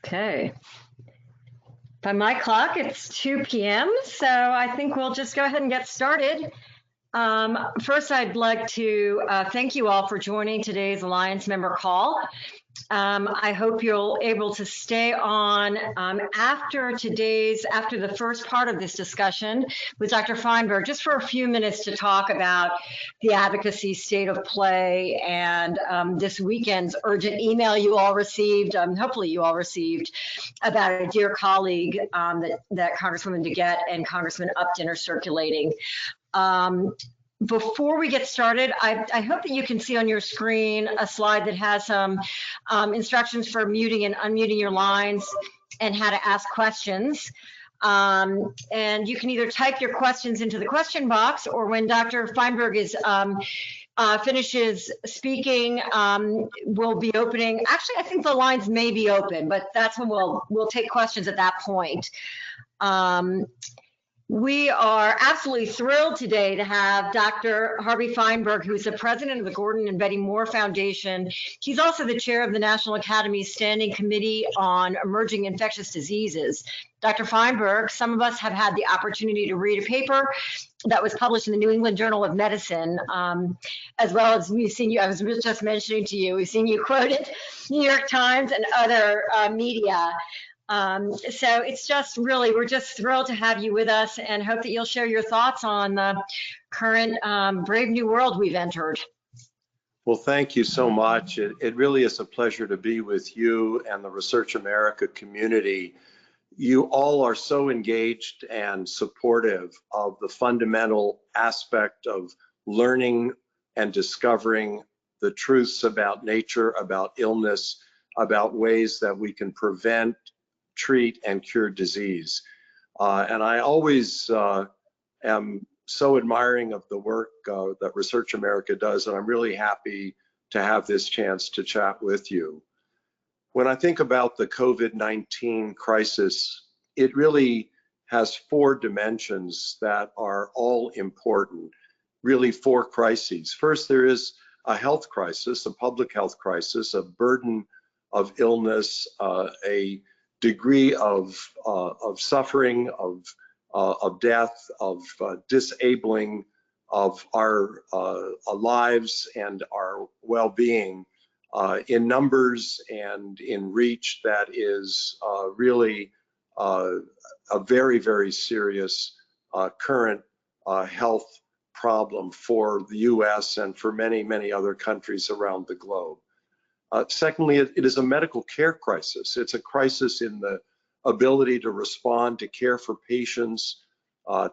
Okay. By my clock, it's 2 p.m., so I think we'll just go ahead and get started. First, I'd like to thank you all for joining today's Alliance member call. I hope you'll able to stay on after the first part of this discussion with Dr. Fineberg, just for a few minutes to talk about the advocacy state of play and this weekend's urgent email you all received, hopefully you all received, about a dear colleague that Congresswoman DeGette and Congressman Upton are circulating. Before we get started, I hope that you can see on your screen a slide that has some instructions for muting and unmuting your lines and how to ask questions. And you can either type your questions into the question box, or when Dr. Fineberg is finishes speaking, we'll be opening. Actually, I think the lines may be open, but that's when we'll take questions at that point. We are absolutely thrilled today to have Dr. Harvey Fineberg, who is the president of the Gordon and Betty Moore Foundation. He's also the chair of the National Academies Standing Committee on Emerging Infectious Diseases. Dr. Fineberg, some of us have had the opportunity to read a paper that was published in the New England Journal of Medicine, as well as we've seen you, I was just mentioning to you, we've seen you quoted New York Times and other media. So it's just really, we're just thrilled to have you with us and hope that you'll share your thoughts on the current brave new world we've entered. Well, thank you so much. It really is a pleasure to be with you and the Research America community. You all are so engaged and supportive of the fundamental aspect of learning and discovering the truths about nature, about illness, about ways that we can prevent, treat, and cure disease. And I always am so admiring of the work that Research America does, and I'm really happy to have this chance to chat with you. When I think about the COVID-19 crisis, it really has four dimensions that are all important, really four crises. First, there is a health crisis, a public health crisis, a burden of illness, a degree of suffering, of death, of disabling of our lives and our well-being in numbers and in reach that is really a very, very serious current health problem for the US and for many, many other countries around the globe. Secondly, it is a medical care crisis. It's a crisis in the ability to respond, to care for patients,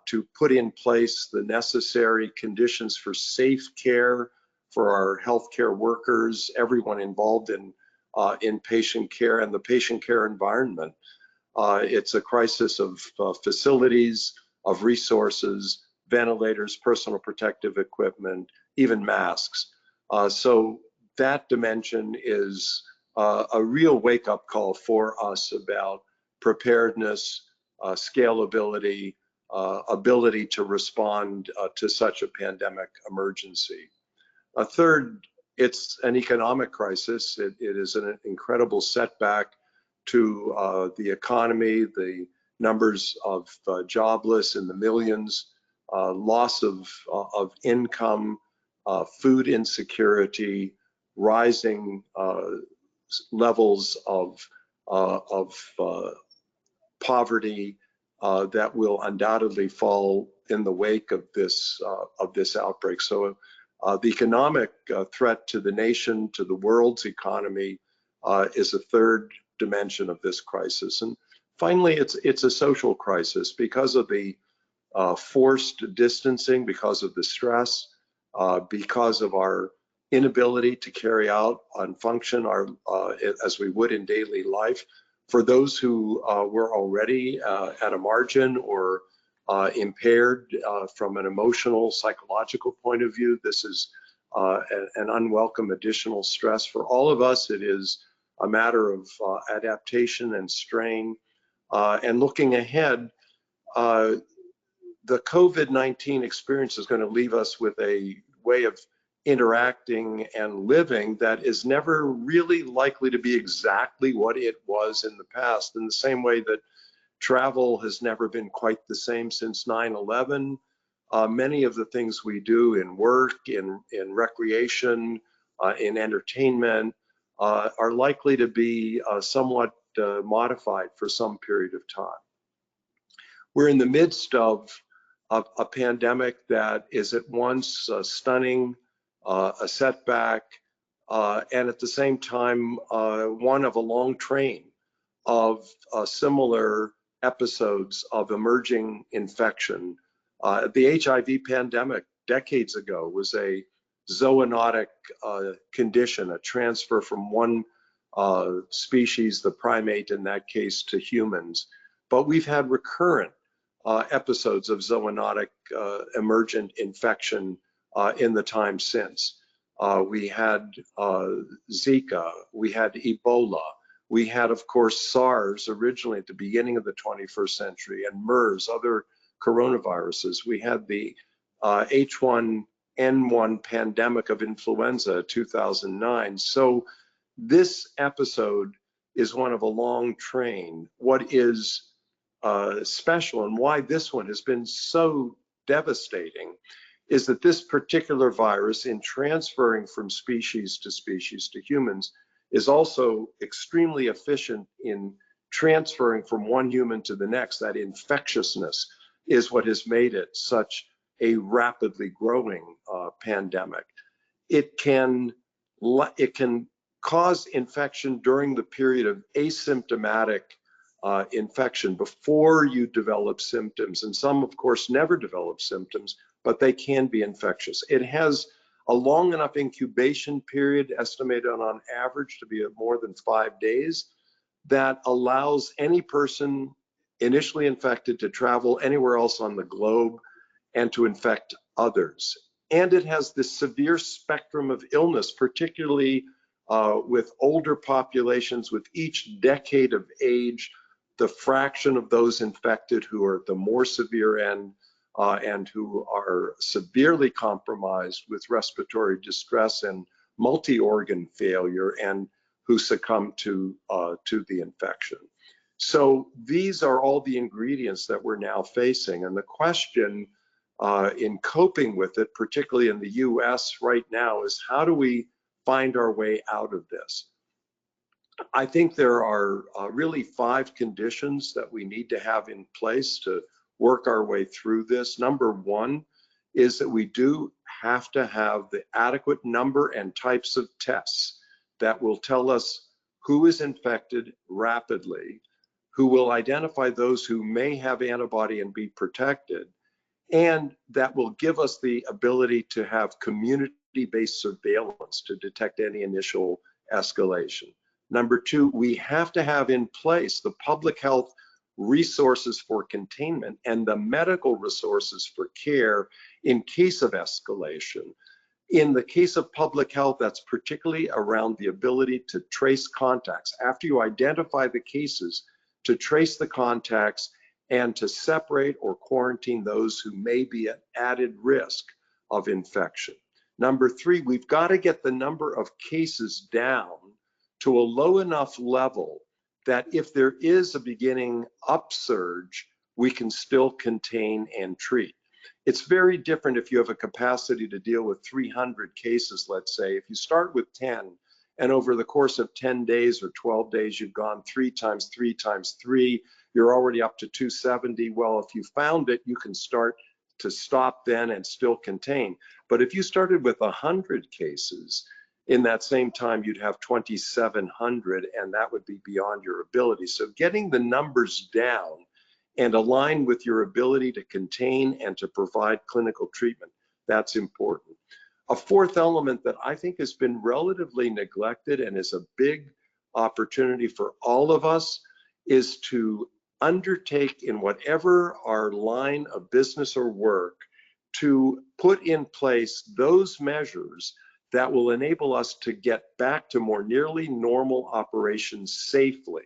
to put in place the necessary conditions for safe care for our healthcare workers, everyone involved in patient care and the patient care environment. It's a crisis of facilities, of resources, ventilators, personal protective equipment, even masks. So that dimension is a real wake-up call for us about preparedness, scalability, ability to respond to such a pandemic emergency. Third, it's an economic crisis. It is an incredible setback to the economy, the numbers of jobless in the millions, loss of income, food insecurity, rising levels of poverty that will undoubtedly fall in the wake of this outbreak. So the economic threat to the nation, to the world's economy, is a third dimension of this crisis. And finally, it's a social crisis because of the forced distancing, because of the stress, because of our inability to carry out and function as we would in daily life. For those who were already at a margin or impaired from an emotional, psychological point of view, this is an unwelcome additional stress. For all of us, it is a matter of adaptation and strain. And looking ahead, the COVID-19 experience is going to leave us with a way of interacting and living that is never really likely to be exactly what it was in the past, in the same way that travel has never been quite the same since 9/11. Many of the things we do in work, in recreation, in entertainment, are likely to be somewhat modified for some period of time. We're in the midst of a pandemic that is at once stunning, a setback, and at the same time, one of a long train of similar episodes of emerging infection. The HIV pandemic decades ago was a zoonotic condition, a transfer from one species, the primate in that case, to humans. But we've had recurrent episodes of zoonotic emergent infection in the time since. We had Zika, we had Ebola, we had, of course, SARS originally at the beginning of the 21st century, and MERS, other coronaviruses. We had the H1N1 pandemic of influenza, 2009. So this episode is one of a long train. What is special and why this one has been so devastating is that this particular virus, in transferring from species to humans, is also extremely efficient in transferring from one human to the next. That infectiousness is what has made it such a rapidly growing pandemic. It can cause infection during the period of asymptomatic infection before you develop symptoms. And some, of course, never develop symptoms, but they can be infectious. It has a long enough incubation period, estimated on average to be more than 5 days, that allows any person initially infected to travel anywhere else on the globe and to infect others. And it has this severe spectrum of illness, particularly with older populations. With each decade of age, the fraction of those infected who are at the more severe end and who are severely compromised with respiratory distress and multi-organ failure and who succumb to the infection. So these are all the ingredients that we're now facing. And the question in coping with it, particularly in the US right now, is how do we find our way out of this? I think there are really 5 conditions that we need to have in place to work our way through this. Number 1 is that we do have to have the adequate number and types of tests that will tell us who is infected rapidly, who will identify those who may have antibody and be protected, and that will give us the ability to have community-based surveillance to detect any initial escalation. Number 2, we have to have in place the public health resources for containment and the medical resources for care in case of escalation. In the case of public health, that's particularly around the ability to trace contacts. After you identify the cases, to trace the contacts and to separate or quarantine those who may be at added risk of infection. Number 3, we've got to get the number of cases down to a low enough level that if there is a beginning upsurge, we can still contain and treat. It's very different if you have a capacity to deal with 300 cases, let's say. If you start with 10 and over the course of 10 days or 12 days, you've gone 3 times 3 times 3, you're already up to 270. Well, if you found it, you can start to stop then and still contain. But if you started with 100 cases, in that same time, you'd have 2,700, and that would be beyond your ability. So getting the numbers down and align with your ability to contain and to provide clinical treatment, that's important. A 4th element that I think has been relatively neglected and is a big opportunity for all of us is to undertake, in whatever our line of business or work, to put in place those measures that will enable us to get back to more nearly normal operations safely.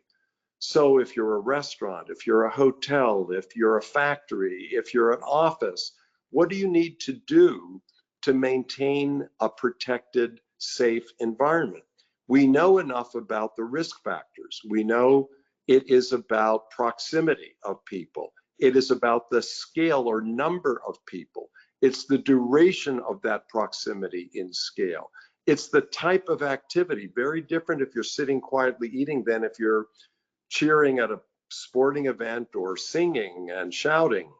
So if you're a restaurant, if you're a hotel, if you're a factory, if you're an office, what do you need to do to maintain a protected, safe environment. We know enough about the risk factors. We know it is about proximity of people. It is about the scale or number of people. It's the duration of that proximity in scale. It's the type of activity, very different if you're sitting quietly eating than if you're cheering at a sporting event or singing and shouting.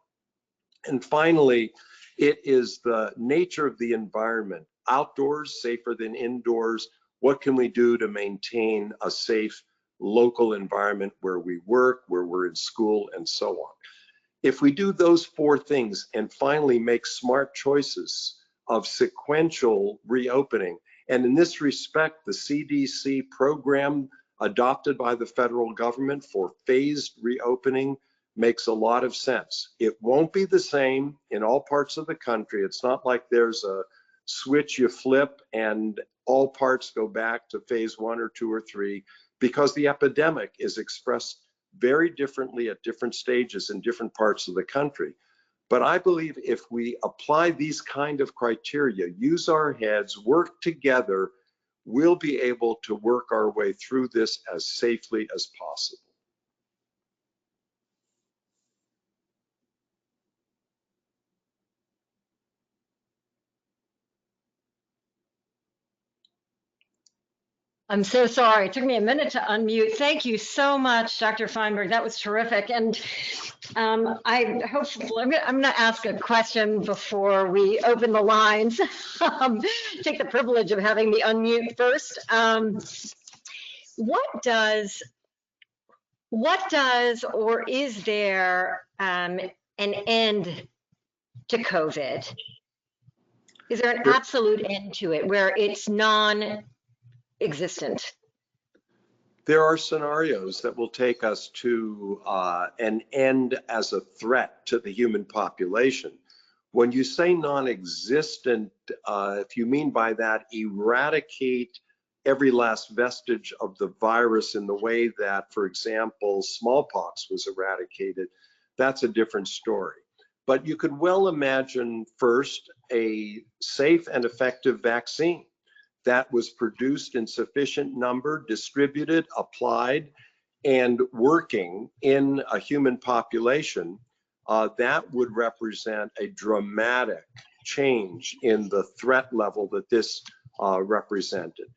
And finally, it is the nature of the environment. Outdoors, safer than indoors. What can we do to maintain a safe local environment where we work, where we're in school, and so on? If we do those four things and finally make smart choices of sequential reopening, and in this respect, the CDC program adopted by the federal government for phased reopening makes a lot of sense. It won't be the same in all parts of the country. It's not like there's a switch you flip and all parts go back to phase 1 or 2 or 3, because the epidemic is expressed very differently at different stages in different parts of the country. But I believe if we apply these kind of criteria, use our heads, work together, we'll be able to work our way through this as safely as possible. I'm so sorry. It took me a minute to unmute. Thank you so much, Dr. Fineberg. That was terrific. And I'm going to ask a question before we open the lines. Take the privilege of having me unmute first. What does or is there an end to COVID? Is there an absolute end to it where it's non-existent? There are scenarios that will take us to an end as a threat to the human population. When you say non-existent, if you mean by that eradicate every last vestige of the virus in the way that, for example, smallpox was eradicated, that's a different story. But you could well imagine first a safe and effective vaccine that was produced in sufficient number, distributed, applied, and working in a human population. That would represent a dramatic change in the threat level that this represented.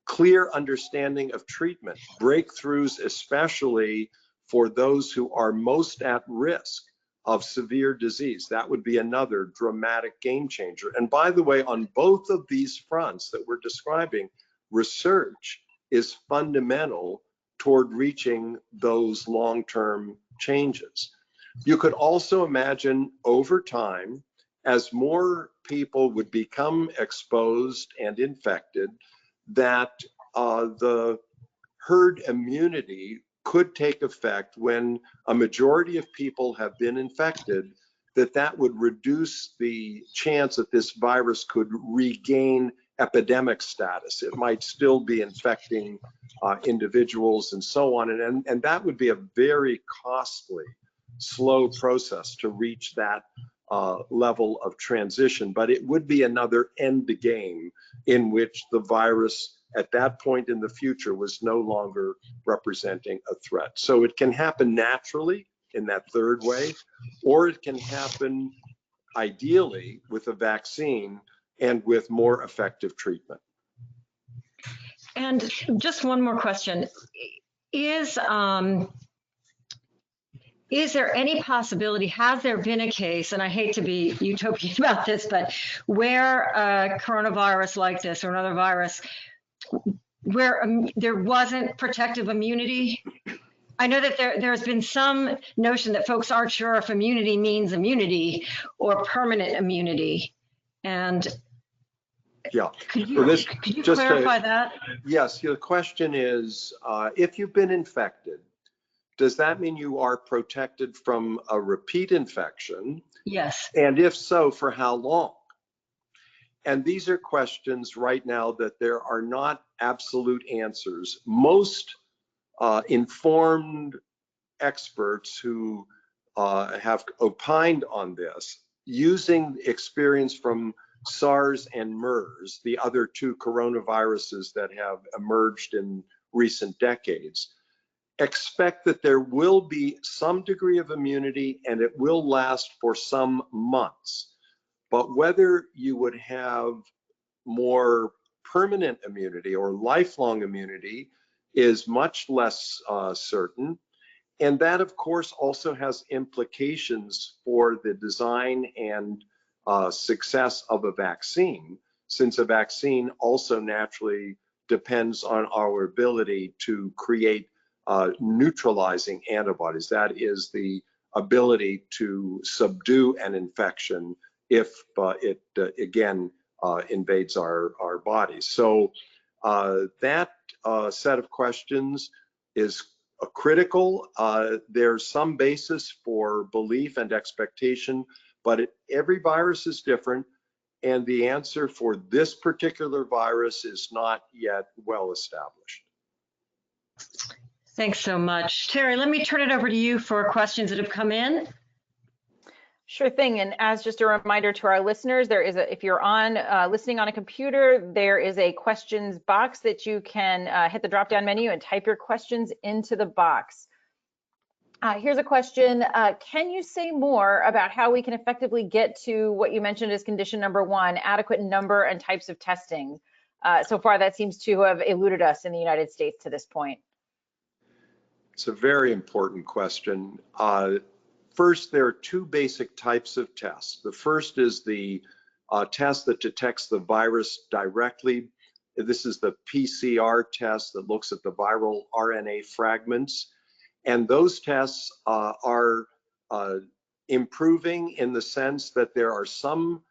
Clear understanding of treatment, breakthroughs especially for those who are most at risk of severe disease. That would be another dramatic game changer. And by the way, on both of these fronts that we're describing, research is fundamental toward reaching those long-term changes. You could also imagine over time, as more people would become exposed and infected, that the herd immunity could take effect when a majority of people have been infected, that would reduce the chance that this virus could regain epidemic status. It might still be infecting individuals and so on. And that would be a very costly, slow process to reach that level of transition. But it would be another end game in which the virus at that point in the future was no longer representing a threat. So it can happen naturally in that third way, or it can happen ideally with a vaccine and with more effective treatment. And just one more question. Is there any possibility, has there been a case, and I hate to be utopian about this, but where a coronavirus like this or another virus, where there wasn't protective immunity? I know that there's been some notion that folks aren't sure if immunity means immunity or permanent immunity. And yeah, could you clarify that? Yes, the question is, if you've been infected, does that mean you are protected from a repeat infection? Yes. And if so, for how long? And these are questions right now that there are not absolute answers. Most informed experts who have opined on this, using experience from SARS and MERS, the other two coronaviruses that have emerged in recent decades. Expect that there will be some degree of immunity and it will last for some months. But whether you would have more permanent immunity or lifelong immunity is much less certain. And that, of course, also has implications for the design and success of a vaccine, since a vaccine also naturally depends on our ability to create neutralizing antibodies. That is the ability to subdue an infection if it again invades our bodies. So that set of questions is critical. There's some basis for belief and expectation, but every virus is different, and the answer for this particular virus is not yet well established. Thanks so much. Terry, let me turn it over to you for questions that have come in. Sure thing. And as just a reminder to our listeners, there is if you're on listening on a computer, there is a questions box that you can hit the drop-down menu and type your questions into the box. Here's a question. Can you say more about how we can effectively get to what you mentioned as condition number 1, adequate number and types of testing? So far, that seems to have eluded us in the United States to this point. It's a very important question. First, there are two basic types of tests. The first is the test that detects the virus directly. This is the PCR test that looks at the viral RNA fragments. And those tests are improving in the sense that there are some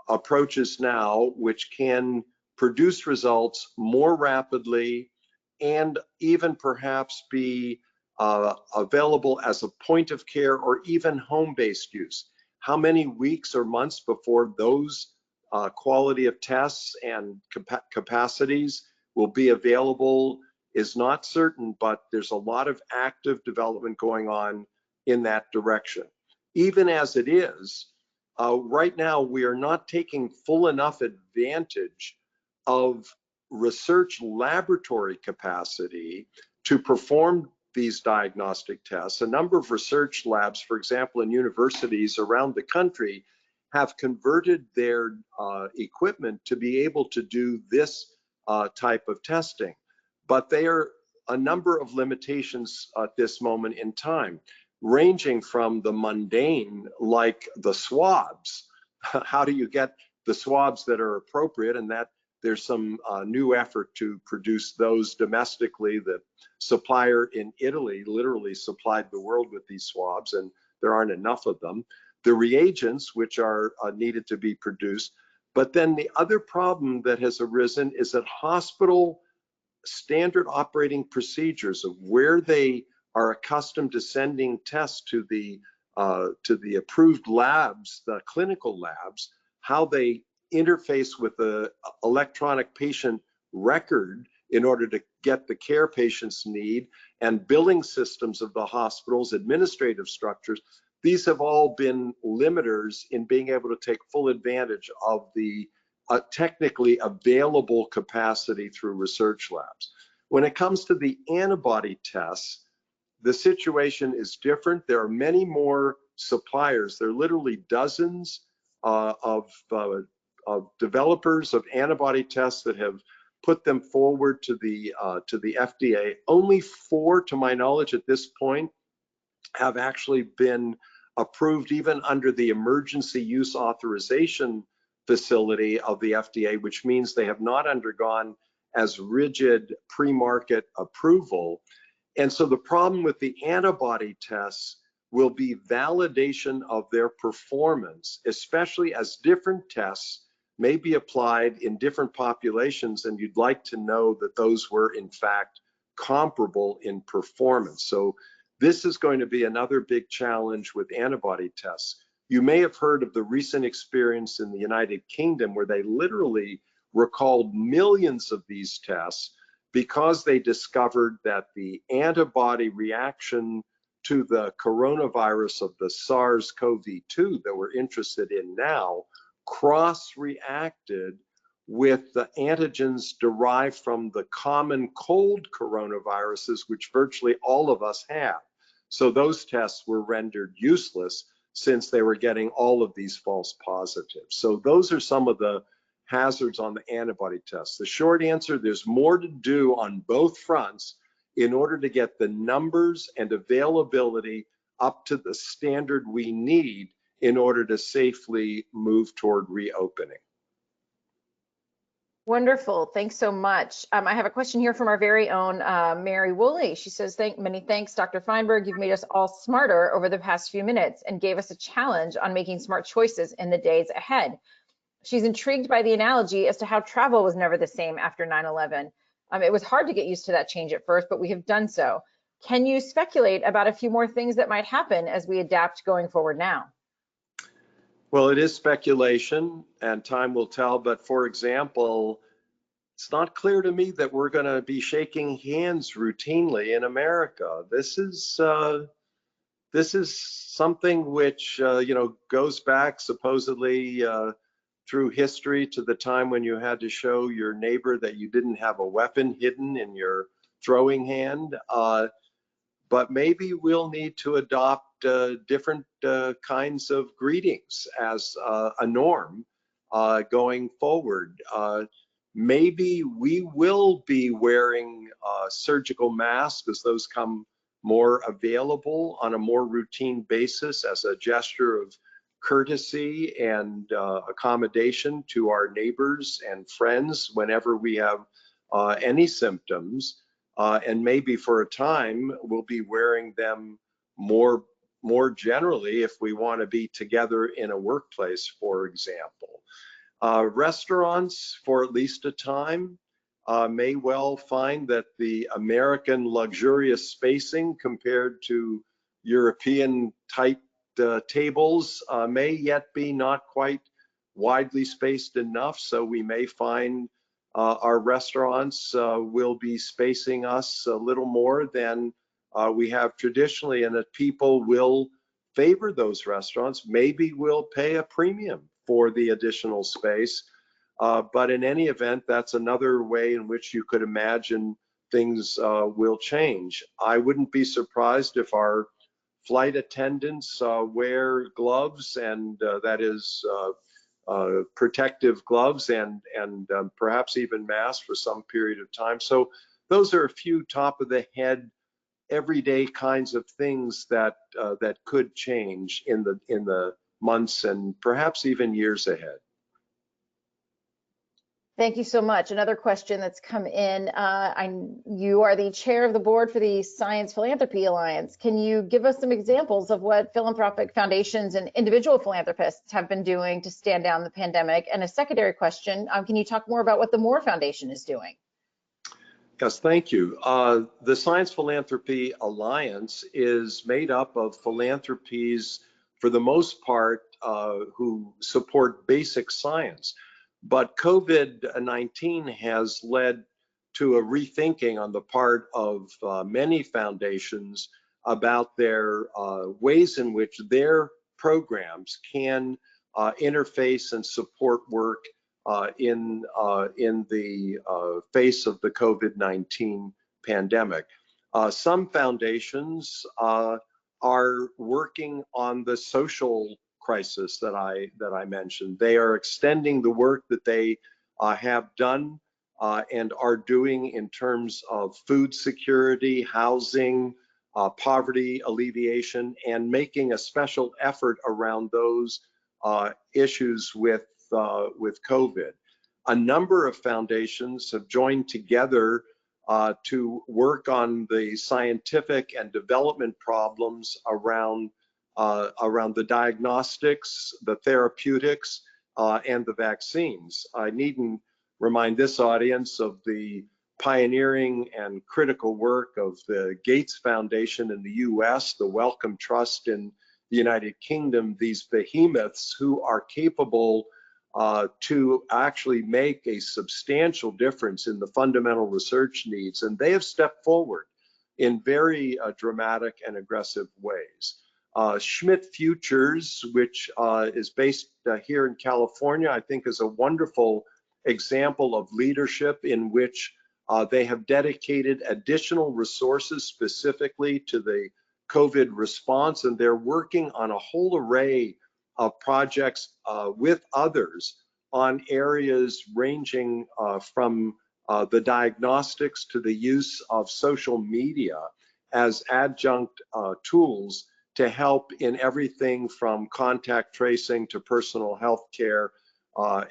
approaches now which can produce results more rapidly and even perhaps be available as a point of care or even home-based use. How many weeks or months before those quality of tests and capacities will be available is not certain, but there's a lot of active development going on in that direction. Even as it is, right now we are not taking full enough advantage of research laboratory capacity to perform these diagnostic tests. A number of research labs, for example, in universities around the country, have converted their equipment to be able to do this type of testing. But there are a number of limitations at this moment in time, ranging from the mundane, like the swabs. How do you get the swabs that are appropriate? And that there's some new effort to produce those domestically. The supplier in Italy literally supplied the world with these swabs, and there aren't enough of them. The reagents, which are needed to be produced. But then the other problem that has arisen is that hospital standard operating procedures of where they are accustomed to sending tests to the approved labs, the clinical labs, how they interface with the electronic patient record in order to get the care patients need, and billing systems of the hospitals, administrative structures. These have all been limiters in being able to take full advantage of the technically available capacity through research labs. When it comes to the antibody tests, the situation is different. There are many more suppliers. There are literally dozens of developers of antibody tests that have put them forward to the FDA. Only 4, to my knowledge at this point, have actually been approved even under the emergency use authorization facility of the FDA, which means they have not undergone as rigid pre-market approval. And so the problem with the antibody tests will be validation of their performance, especially as different tests may be applied in different populations, and you'd like to know that those were in fact comparable in performance. So this is going to be another big challenge with antibody tests. You may have heard of the recent experience in the United Kingdom where they literally recalled millions of these tests because they discovered that the antibody reaction to the coronavirus of the SARS-CoV-2 that we're interested in now cross-reacted with the antigens derived from the common cold coronaviruses, which virtually all of us have. So those tests were rendered useless since they were getting all of these false positives. So those are some of the hazards on the antibody tests. The short answer, there's more to do on both fronts in order to get the numbers and availability up to the standard we need in order to safely move toward reopening. Wonderful. Thanks so much. I have a question here from our very own Mary Woolley. She says, many thanks, Dr. Fineberg. You've made us all smarter over the past few minutes and gave us a challenge on making smart choices in the days ahead. She's intrigued by the analogy as to how travel was never the same after 9/11. It was hard to get used to that change at first, but we have done so. Can you speculate about a few more things that might happen as we adapt going forward now? Well, it is speculation and time will tell, but for example, it's not clear to me that we're going to be shaking hands routinely in America. This is something which goes back supposedly through history to the time when you had to show your neighbor that you didn't have a weapon hidden in your throwing hand. But maybe we'll need to adopt different kinds of greetings as a norm going forward. Maybe we will be wearing surgical masks as those come more available on a more routine basis as a gesture of courtesy and accommodation to our neighbors and friends whenever we have any symptoms. And maybe for a time, we'll be wearing them more generally if we want to be together in a workplace, for example. Restaurants, for at least a time, may well find that the American luxurious spacing compared to European tight tables may yet be not quite widely spaced enough. So we may find our restaurants will be spacing us a little more than we have traditionally, and that people will favor those restaurants. Maybe we'll pay a premium for the additional space. But in any event, that's another way in which you could imagine things will change. I wouldn't be surprised if our flight attendants wear gloves, and that is protective gloves and perhaps even masks for some period of time. So those are a few top of the head everyday kinds of things that that could change in the months and perhaps even years ahead. Thank you so much. Another question that's come in. You are the chair of the board for the Science Philanthropy Alliance. Can you give us some examples of what philanthropic foundations and individual philanthropists have been doing to stand down the pandemic? And a secondary question, can you talk more about what the Moore Foundation is doing? Yes, thank you. The Science Philanthropy Alliance is made up of philanthropies, for the most part, who support basic science. But COVID-19 has led to a rethinking on the part of many foundations about their ways in which their programs can interface and support work in the face of the COVID-19 pandemic. Some foundations are working on the social crisis that I mentioned. They are extending the work that they have done and are doing in terms of food security, housing, poverty alleviation, and making a special effort around those issues with COVID. A number of foundations have joined together to work on the scientific and development problems around the diagnostics, the therapeutics, and the vaccines. I needn't remind this audience of the pioneering and critical work of the Gates Foundation in the US, the Wellcome Trust in the United Kingdom, these behemoths who are capable to actually make a substantial difference in the fundamental research needs. And they have stepped forward in very dramatic and aggressive ways. Schmidt Futures, which is based here in California, I think is a wonderful example of leadership in which they have dedicated additional resources specifically to the COVID response, and they're working on a whole array of projects with others on areas ranging from the diagnostics to the use of social media as adjunct tools to help in everything from contact tracing to personal health care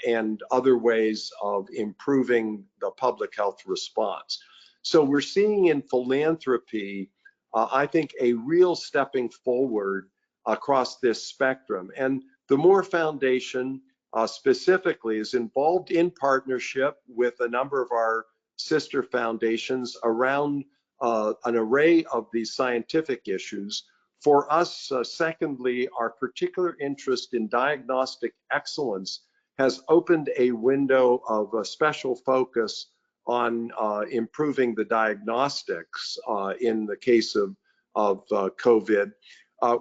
and other ways of improving the public health response. So we're seeing in philanthropy, I think, a real stepping forward across this spectrum. And the Moore Foundation specifically is involved in partnership with a number of our sister foundations around an array of these scientific issues. For us, secondly, our particular interest in diagnostic excellence has opened a window of a special focus on improving the diagnostics in the case of COVID.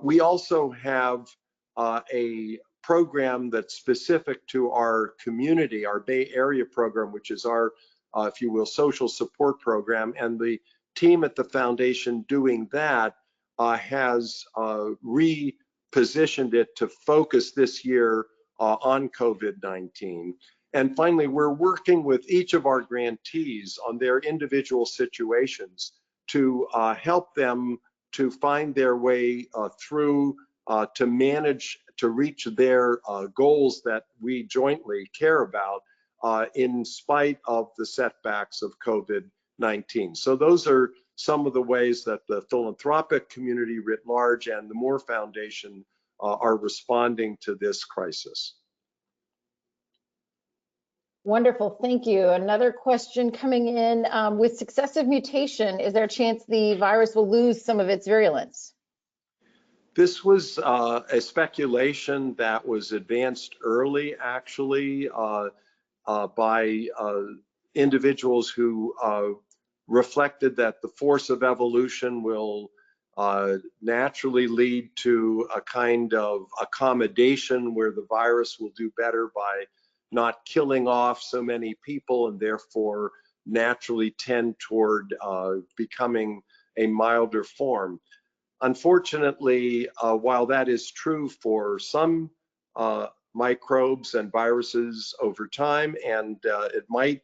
We also have a program that's specific to our community, our Bay Area program, which is our, if you will, social support program. And the team at the foundation doing that has repositioned it to focus this year on COVID-19. And finally, we're working with each of our grantees on their individual situations to help them to find their way through to manage, to reach their goals that we jointly care about in spite of the setbacks of COVID-19. So those are some of the ways that the philanthropic community writ large and the Moore Foundation are responding to this crisis. Wonderful, thank you. Another question coming in, with successive mutation, is there a chance the virus will lose some of its virulence? This was a speculation that was advanced early, actually, by individuals who reflected that the force of evolution will naturally lead to a kind of accommodation where the virus will do better by not killing off so many people and therefore naturally tend toward becoming a milder form. Unfortunately, while that is true for some microbes and viruses over time, and it might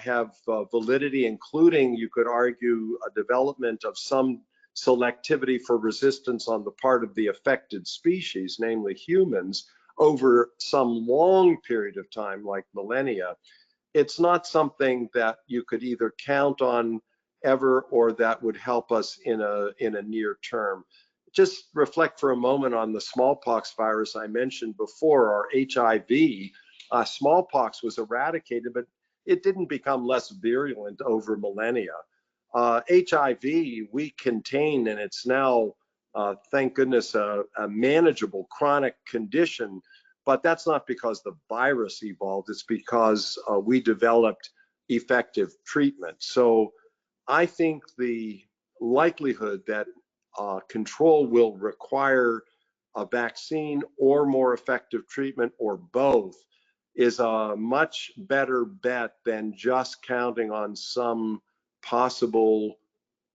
have validity, including, you could argue, a development of some selectivity for resistance on the part of the affected species, namely humans, over some long period of time, like millennia, it's not something that you could either count on ever or that would help us in a near term. Just reflect for a moment on the smallpox virus I mentioned before, or HIV. Smallpox was eradicated, but it didn't become less virulent over millennia. HIV we contained, and it's now, thank goodness, a manageable chronic condition, but that's not because the virus evolved, it's because we developed effective treatment. So I think the likelihood that control will require a vaccine or more effective treatment or both is a much better bet than just counting on some possible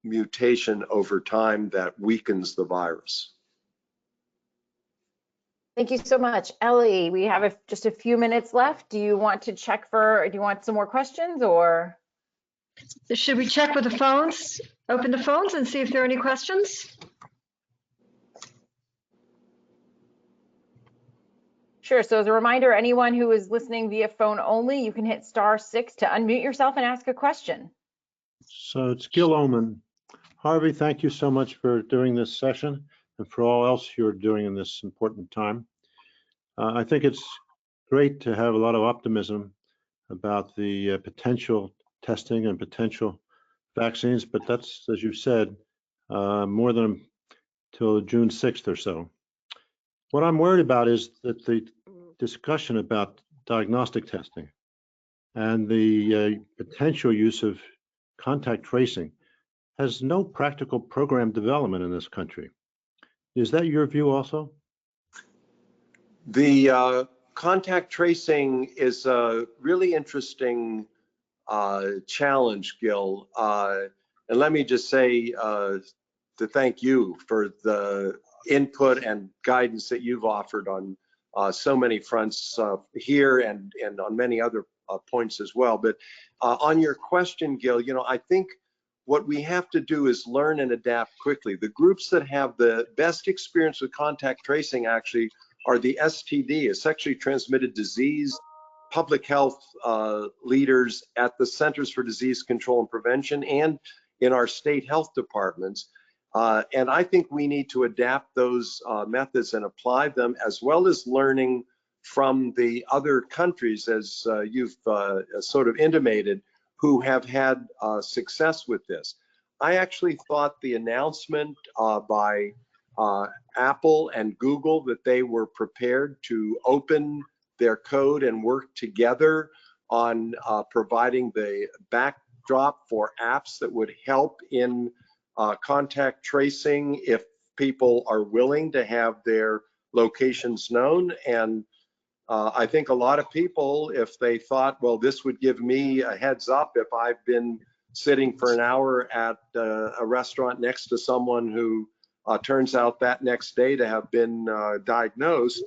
mutation over time that weakens the virus. Thank you so much. Ellie, we have just a few minutes left. Do you want to check for, do you want some more questions, or? Should we check with the phones, open the phones and see if there are any questions? Sure, so as a reminder, anyone who is listening via phone only, you can hit *6 to unmute yourself and ask a question. So it's Gil Oman. Harvey, thank you so much for doing this session and for all else you're doing in this important time. I think it's great to have a lot of optimism about the potential testing and potential vaccines, but that's, as you said, more than till June 6th or so. What I'm worried about is that the discussion about diagnostic testing and the potential use of contact tracing has no practical program development in this country. Is that your view also? The contact tracing is a really interesting challenge, Gil. And let me just say to thank you for the input and guidance that you've offered on so many fronts here and on many other points as well. But on your question, Gil, you know, I think what we have to do is learn and adapt quickly. The groups that have the best experience with contact tracing actually are the STD, sexually transmitted disease, public health leaders at the Centers for Disease Control and Prevention and in our state health departments. And I think we need to adapt those methods and apply them, as well as learning from the other countries, as you've sort of intimated, who have had success with this. I actually thought the announcement by Apple and Google that they were prepared to open their code and work together on providing the backdrop for apps that would help in contact tracing if people are willing to have their locations known. And I think a lot of people, if they thought, well, this would give me a heads up if I've been sitting for an hour at a restaurant next to someone who turns out that next day to have been diagnosed,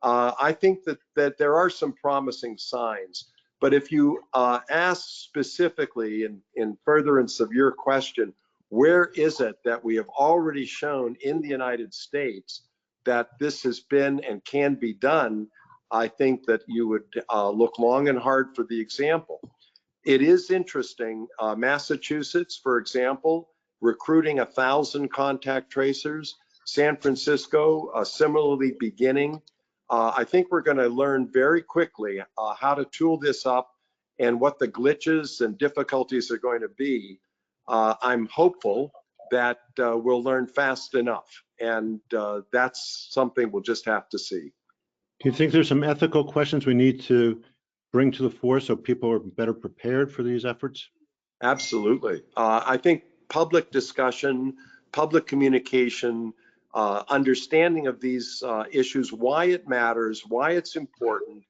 I think that there are some promising signs. But if you ask specifically in furtherance of your question, where is it that we have already shown in the United States that this has been and can be done, I think that you would look long and hard for the example. It is interesting, Massachusetts, for example, recruiting 1,000 contact tracers, San Francisco similarly beginning. I think we're going to learn very quickly how to tool this up and what the glitches and difficulties are going to be. I'm hopeful that we'll learn fast enough, and that's something we'll just have to see. Do you think there's some ethical questions we need to bring to the fore so people are better prepared for these efforts? Absolutely. I think public discussion, public communication, understanding of these issues, why it matters, why it's important.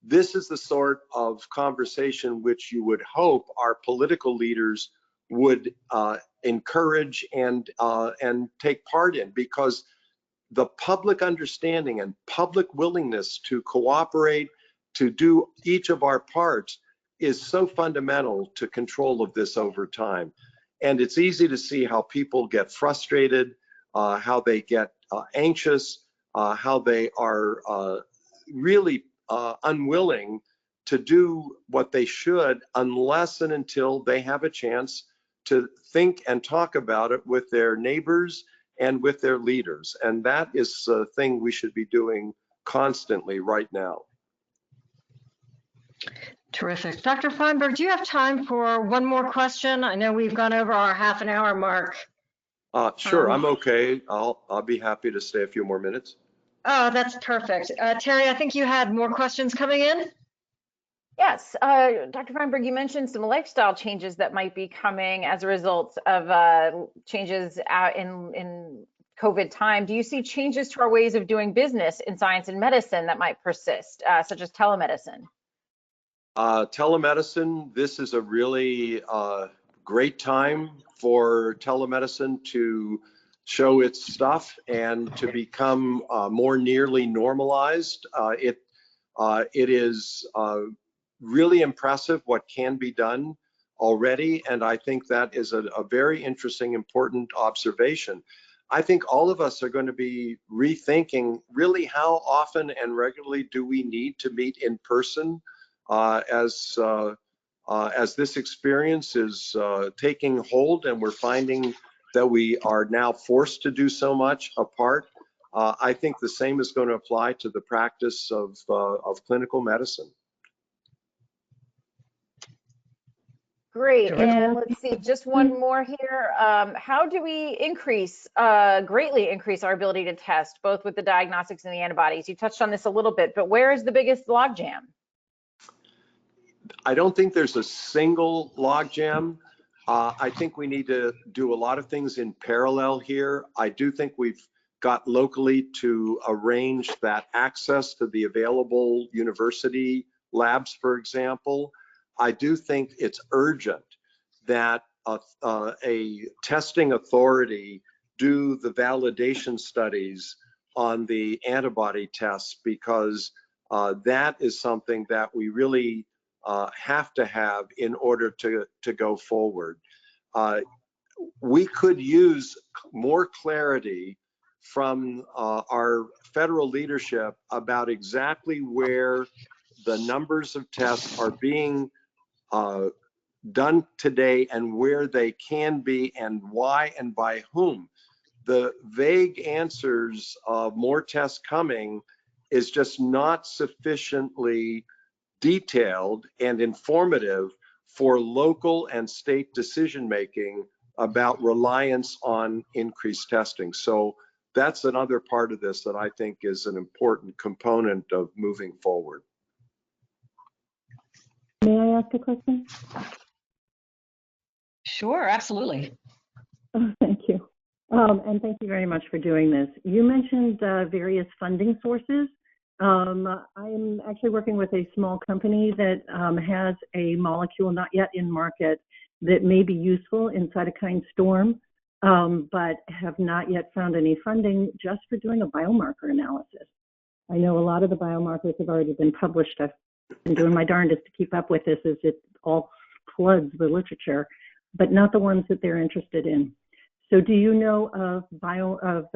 This is the sort of conversation which you would hope our political leaders would encourage and take part in, because the public understanding and public willingness to cooperate, to do each of our parts, is so fundamental to control of this over time. And it's easy to see how people get frustrated, how they get anxious, how they are really unwilling to do what they should unless and until they have a chance to think and talk about it with their neighbors and with their leaders. And that is a thing we should be doing constantly right now. Terrific. Dr. Fineberg, do you have time for one more question? I know we've gone over our half an hour mark. Sure, I'm okay. I'll be happy to stay a few more minutes. Oh, that's perfect. Terry, I think you had more questions coming in. Yes, Dr. Fineberg, you mentioned some lifestyle changes that might be coming as a result of changes out in COVID time. Do you see changes to our ways of doing business in science and medicine that might persist, such as telemedicine? Telemedicine, this is a really great time for telemedicine to show its stuff and to become more nearly normalized. It is really impressive what can be done already, and I think that is a very interesting, important observation. I think all of us are going to be rethinking really how often and regularly do we need to meet in person as this experience is taking hold, and we're finding that we are now forced to do so much apart. I think the same is going to apply to the practice of clinical medicine. Great, and let's see, just one more here. How do we greatly increase our ability to test, both with the diagnostics and the antibodies? You touched on this a little bit, but where is the biggest logjam? I don't think there's a single logjam. I think we need to do a lot of things in parallel here. I do think we've got locally to arrange that access to the available university labs, for example. I do think it's urgent that a testing authority do the validation studies on the antibody tests, because that is something that we really have to have in order to go forward. We could use more clarity from our federal leadership about exactly where the numbers of tests are being done today and where they can be and why and by whom. The vague answers of more tests coming is just not sufficiently detailed and informative for local and state decision making about reliance on increased testing. So that's another part of this that I think is an important component of moving forward. May I ask a question? Sure, absolutely. Oh, thank you. And thank you very much for doing this. You mentioned various funding sources. I'm actually working with a small company that has a molecule not yet in market that may be useful in cytokine storm, but have not yet found any funding just for doing a biomarker analysis. I know a lot of the biomarkers have already been published. I've been doing my darndest to keep up with this as it all floods the literature, but not the ones that they're interested in. So do you know of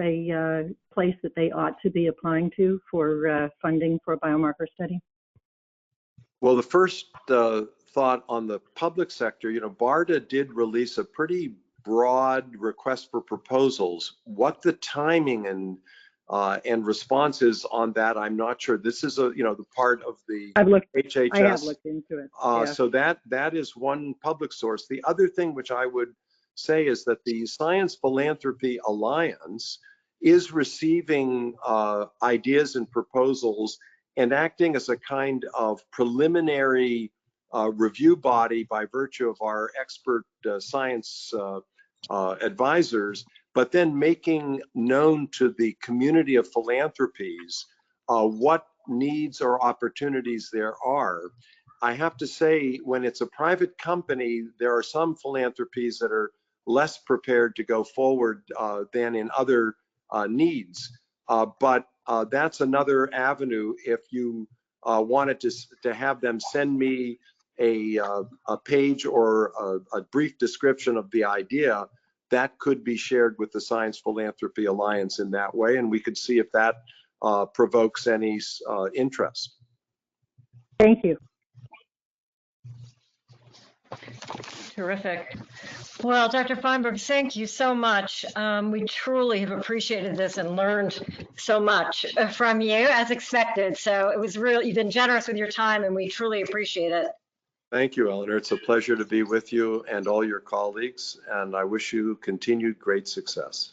a place that they ought to be applying to for funding for a biomarker study? Well, the first thought on the public sector, BARDA did release a pretty broad request for proposals. What the timing and response is on that, I'm not sure. This is the part of the HHS. I have looked into it. Yeah. So that is one public source. The other thing which I would say is that the Science Philanthropy Alliance is receiving ideas and proposals and acting as a kind of preliminary review body by virtue of our expert science advisors, but then making known to the community of philanthropies what needs or opportunities there are. I have to say, when it's a private company, there are some philanthropies that are less prepared to go forward than in other needs. But that's another avenue. If you wanted to have them send me a page or a brief description of the idea, that could be shared with the Science Philanthropy Alliance in that way, and we could see if that provokes any interest. Thank you. Terrific. Well, Dr. Fineberg, thank you so much. We truly have appreciated this and learned so much from you, as expected. So it was really, you've been generous with your time, and we truly appreciate it. Thank you, Eleanor. It's a pleasure to be with you and all your colleagues, and I wish you continued great success.